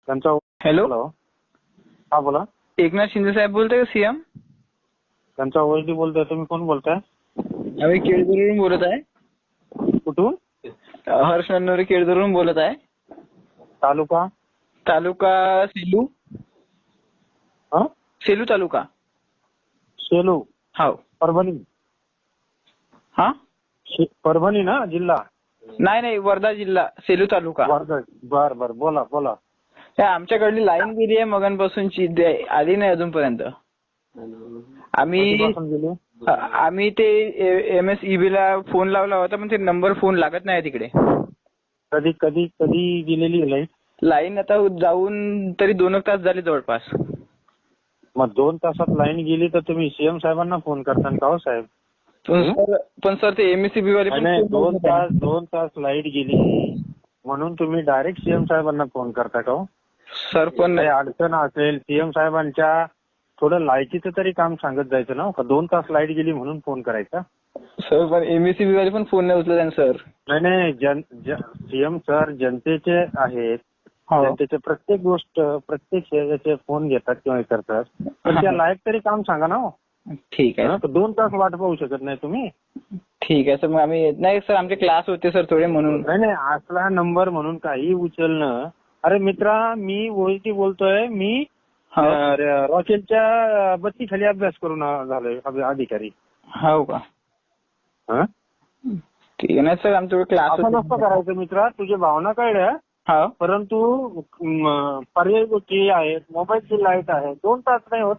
त्यांचा हॅलो, हा बोला. एकनाथ शिंदे साहेब बोलताय का सीएम? त्यांचा ओळखी बोलतोय. तुम्ही कोण बोलताय? आम्ही केळझरवरून बोलत आहे. कुठून? हर्ष नन्नवरे केळझरवरून बोलत आहे. तालुका? तालुका सेलू. हा, सेलू तालुका. सेलू. हो. परभणी? हा, परभणी ना जिल्हा? नाही, वर्धा जिल्हा, सेलू तालुका. वर्धा. बर बर, बोला बोला. आमच्याकडली लाईन गेली आहे मगांपासूनची, आली नाही अजूनपर्यंत. कधीपासून गेली? आम्ही ते MSEB ला फोन लावला होता, पण ते नंबर फोन लागत नाही तिकडे. कधी कधी कधी गेलेली लाईट? लाईन आता जाऊन तरी 2 तास झाले जवळपास. मग 2 तासात लाईन गेली तर तुम्ही सीएम साहेबांना फोन करता का हो साहेब? पण सर ते MSEB वाले पण नाही, 2 तास लाईट गेली म्हणून तुम्ही डायरेक्ट सीएम साहेबांना फोन करता का हो? सर पण काही अडचण असेल सीएम साहेबांच्या थोडं लायकीचं तरी काम सांगत जायचं ना. 2 तास लाईट गेली म्हणून फोन करायचा? सर पण MSEB वाले पण फोन नाही उचलत सर. नाही, सीएम सर जनतेचे आहेत. जनतेचे प्रत्येक गोष्ट प्रत्येक याचे फोन घेतात किंवा करतात, पण त्या लायक तरी काम सांगा ना हो. ठीक आहे. 2 तास वाट पाहू शकत नाही तुम्ही? ठीक आहे सर, मग आम्ही नाही सर, आमचे क्लास होते सर थोडे म्हणून. नाही, असला नंबर म्हणून काही उचलणं. अरे मित्रा, मी ओळखी बोलतोय. मी रॉकेलच्या बत्तीखाली अभ्यास करून झालोय अधिकारी. हो का? ठीक आहे. नाही सर, आमच्याकडे क्लास असं नसतं करायचं मित्रा. तुझी भावना कळल्या, परंतु पर्यायी गोष्टी आहेत. मोबाईलची लाईट आहे. 2 तास नाही होत.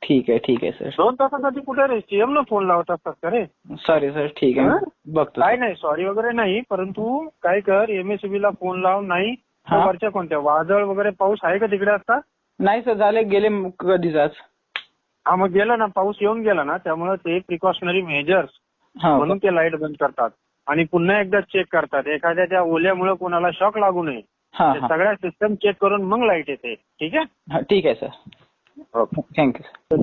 ठीक आहे सर. 2 तासासाठी कुठे रे सीएम ला फोन लावत असतात का रे? Sorry sir. ठीक आहे, बघतो. काय नाही, सॉरी वगैरे नाही, परंतु काय कर, MSEB ला फोन लाव. नाही वरच्या कोणत्या वादळ वगैरे पाऊस आहे का तिकडे आता? नाही सर, झाले गेले कधीच. हा, मग गेला ना, पाऊस येऊन गेला ना, त्यामुळे ते प्रिकॉशनरी मेजर्स म्हणून ते लाईट बंद करतात आणि पुन्हा एकदा चेक करतात. एखाद्या त्या ओल्यामुळे कोणाला शॉक लागू नये, सगळ्या सिस्टम चेक करून मग लाईट येते. ठीक आहे? ठीक आहे सर. Okay, thank you sir.